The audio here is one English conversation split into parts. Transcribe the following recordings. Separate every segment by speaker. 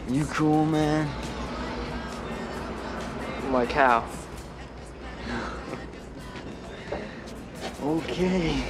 Speaker 1: You cool, man?
Speaker 2: Like how?
Speaker 1: Okay.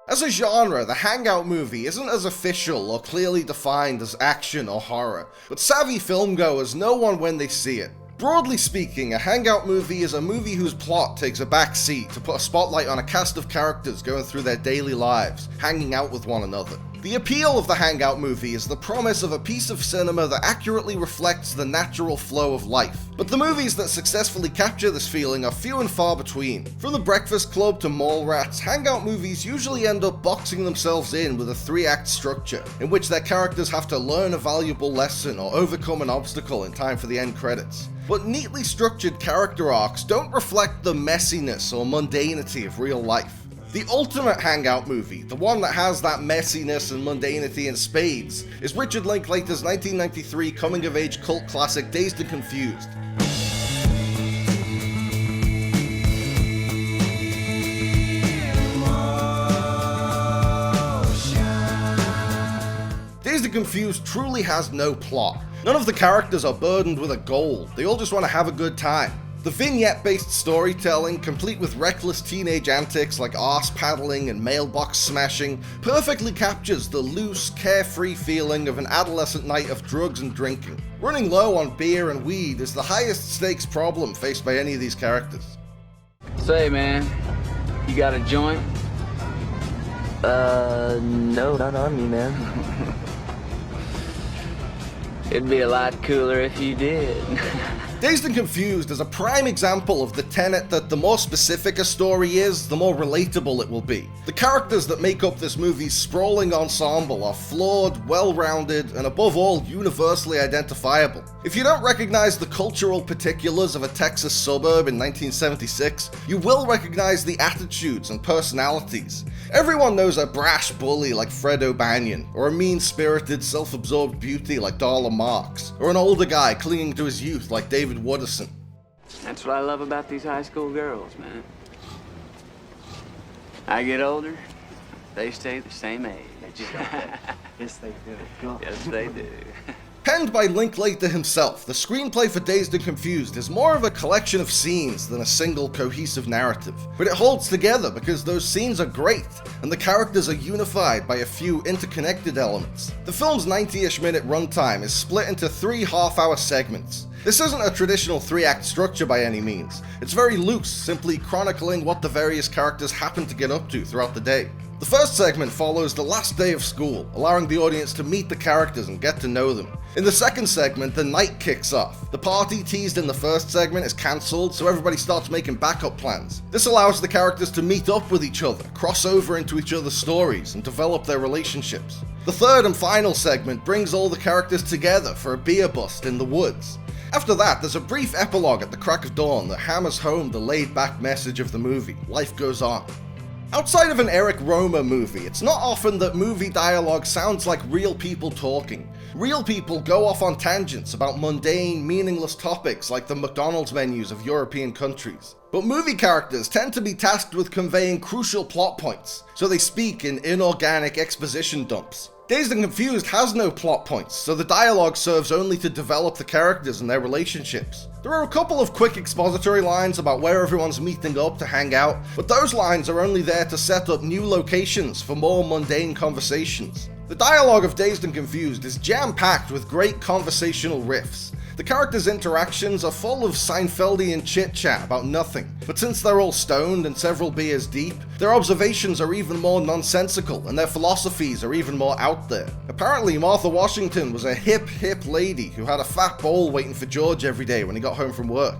Speaker 3: As a genre, the Hangout movie isn't as official or clearly defined as action or horror, but savvy filmgoers know one when they see it. Broadly speaking, a Hangout movie is a movie whose plot takes a back seat to put a spotlight on a cast of characters going through their daily lives, hanging out with one another. The appeal of the Hangout movie is the promise of a piece of cinema that accurately reflects the natural flow of life. But the movies that successfully capture this feeling are few and far between. From The Breakfast Club to Mallrats, Hangout movies usually end up boxing themselves in with a 3-act structure, in which their characters have to learn a valuable lesson or overcome an obstacle in time for the end credits. But neatly structured character arcs don't reflect the messiness or mundanity of real life. The ultimate Hangout movie, the one that has that messiness and mundanity in spades, is Richard Linklater's 1993 coming-of-age cult classic Dazed and Confused. Dazed and Confused truly has no plot. None of the characters are burdened with a goal, they all just want to have a good time. The vignette-based storytelling, complete with reckless teenage antics like arse paddling and mailbox smashing, perfectly captures the loose, carefree feeling of an adolescent night of drugs and drinking. Running low on beer and weed is the highest stakes problem faced by any of these characters.
Speaker 1: Say, man, you got a joint?
Speaker 2: No, not on me, man.
Speaker 1: It'd be a lot cooler if you did.
Speaker 3: Dazed and Confused is a prime example of the tenet that the more specific a story is, the more relatable it will be. The characters that make up this movie's sprawling ensemble are flawed, well-rounded, and above all, universally identifiable. If you don't recognize the cultural particulars of a Texas suburb in 1976, you will recognize the attitudes and personalities. Everyone knows a brash bully like Fred O'Banion, or a mean-spirited, self-absorbed beauty like Darla Marks, or an older guy clinging to his youth like David Wooderson.
Speaker 1: That's what I love about these high school girls, man. I get older, they stay the same age.
Speaker 2: Yes, they do. Go.
Speaker 1: Yes, they do.
Speaker 3: Penned by Linklater himself, the screenplay for Dazed and Confused is more of a collection of scenes than a single cohesive narrative. But it holds together because those scenes are great, and the characters are unified by a few interconnected elements. The film's 90-ish minute runtime is split into 3 half-hour segments. This isn't a traditional 3-act structure by any means. It's very loose, simply chronicling what the various characters happen to get up to throughout the day. The first segment follows the last day of school, allowing the audience to meet the characters and get to know them. In the second segment, the night kicks off. The party teased in the first segment is cancelled, so everybody starts making backup plans. This allows the characters to meet up with each other, cross over into each other's stories, and develop their relationships. The third and final segment brings all the characters together for a beer bust in the woods. After that, there's a brief epilogue at the crack of dawn that hammers home the laid-back message of the movie: life goes on. Outside of an Eric Rohmer movie, it's not often that movie dialogue sounds like real people talking. Real people go off on tangents about mundane, meaningless topics like the McDonald's menus of European countries. But movie characters tend to be tasked with conveying crucial plot points, so they speak in inorganic exposition dumps. Dazed and Confused has no plot points, so the dialogue serves only to develop the characters and their relationships. There are a couple of quick expository lines about where everyone's meeting up to hang out, but those lines are only there to set up new locations for more mundane conversations. The dialogue of Dazed and Confused is jam-packed with great conversational riffs. The characters' interactions are full of Seinfeldian chit-chat about nothing, but since they're all stoned and several beers deep, their observations are even more nonsensical and their philosophies are even more out there. Apparently, Martha Washington was a hip lady who had a fat bowl waiting for George every day when he got home from work.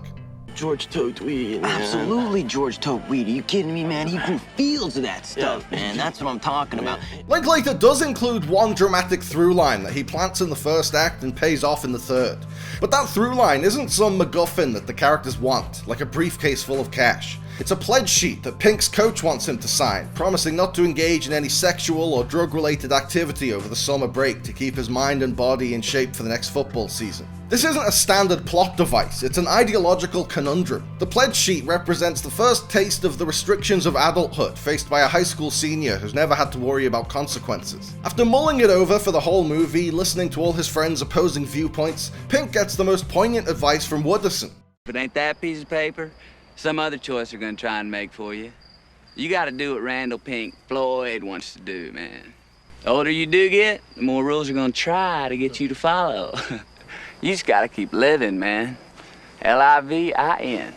Speaker 4: George tote weed.
Speaker 5: Absolutely, George tote weed. Are you kidding me, man? He grew fields of that stuff, man. That's what I'm talking about.
Speaker 3: Linklater does include one dramatic through line that he plants in the first act and pays off in the third. But that through line isn't some MacGuffin that the characters want, like a briefcase full of cash. It's a pledge sheet that Pink's coach wants him to sign, promising not to engage in any sexual or drug-related activity over the summer break to keep his mind and body in shape for the next football season. This isn't a standard plot device, it's an ideological conundrum. The pledge sheet represents the first taste of the restrictions of adulthood faced by a high school senior who's never had to worry about consequences. After mulling it over for the whole movie, listening to all his friends' opposing viewpoints, Pink gets the most poignant advice from Wooderson.
Speaker 1: If it ain't that piece of paper, some other choice they're gonna try and make for you. You gotta do what Randall Pink Floyd wants to do, man. The older you do get, the more rules are gonna try to get you to follow. You just gotta keep living, man. Livin.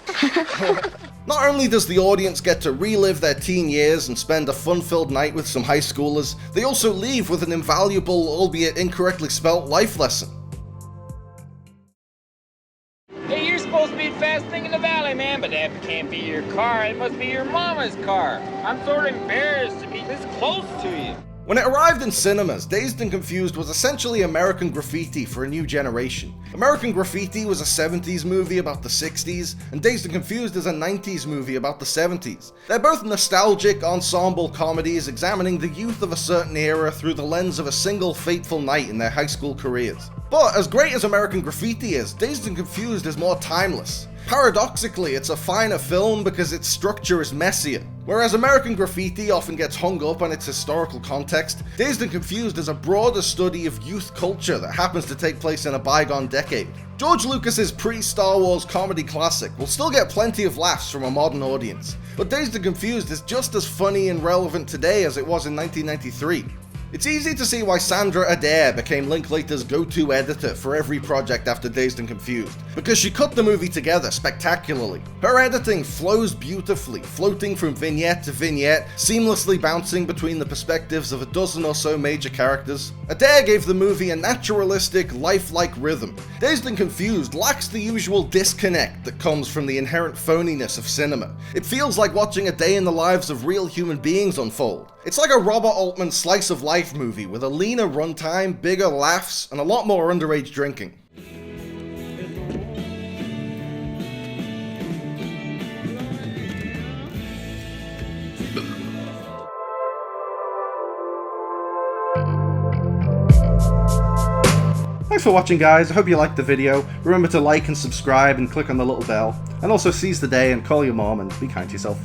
Speaker 3: Not only does the audience get to relive their teen years and spend a fun-filled night with some high schoolers, they also leave with an invaluable, albeit incorrectly spelt, life lesson.
Speaker 6: Hey, you're supposed to be the fastest thing in the valley, man, but that can't be your car. It must be your mama's car. I'm sort of embarrassed to be this close to you.
Speaker 3: When it arrived in cinemas, Dazed and Confused was essentially American Graffiti for a new generation. American Graffiti was a 70s movie about the 60s, and Dazed and Confused is a 90s movie about the 70s. They're both nostalgic ensemble comedies examining the youth of a certain era through the lens of a single fateful night in their high school careers. But as great as American Graffiti is, Dazed and Confused is more timeless. Paradoxically, it's a finer film because its structure is messier. Whereas American Graffiti often gets hung up on its historical context, Dazed and Confused is a broader study of youth culture that happens to take place in a bygone decade. George Lucas's pre-Star Wars comedy classic will still get plenty of laughs from a modern audience, but Dazed and Confused is just as funny and relevant today as it was in 1993. It's easy to see why Sandra Adair became Linklater's go-to editor for every project after Dazed and Confused, because she cut the movie together spectacularly. Her editing flows beautifully, floating from vignette to vignette, seamlessly bouncing between the perspectives of a dozen or so major characters. Adair gave the movie a naturalistic, lifelike rhythm. Dazed and Confused lacks the usual disconnect that comes from the inherent phoniness of cinema. It feels like watching a day in the lives of real human beings unfold. It's like a Robert Altman slice of life movie with a leaner runtime, bigger laughs, and a lot more underage drinking. Thanks for watching, guys. I hope you liked the video. Remember to like and subscribe and click on the little bell. And also seize the day and call your mom and be kind to yourself.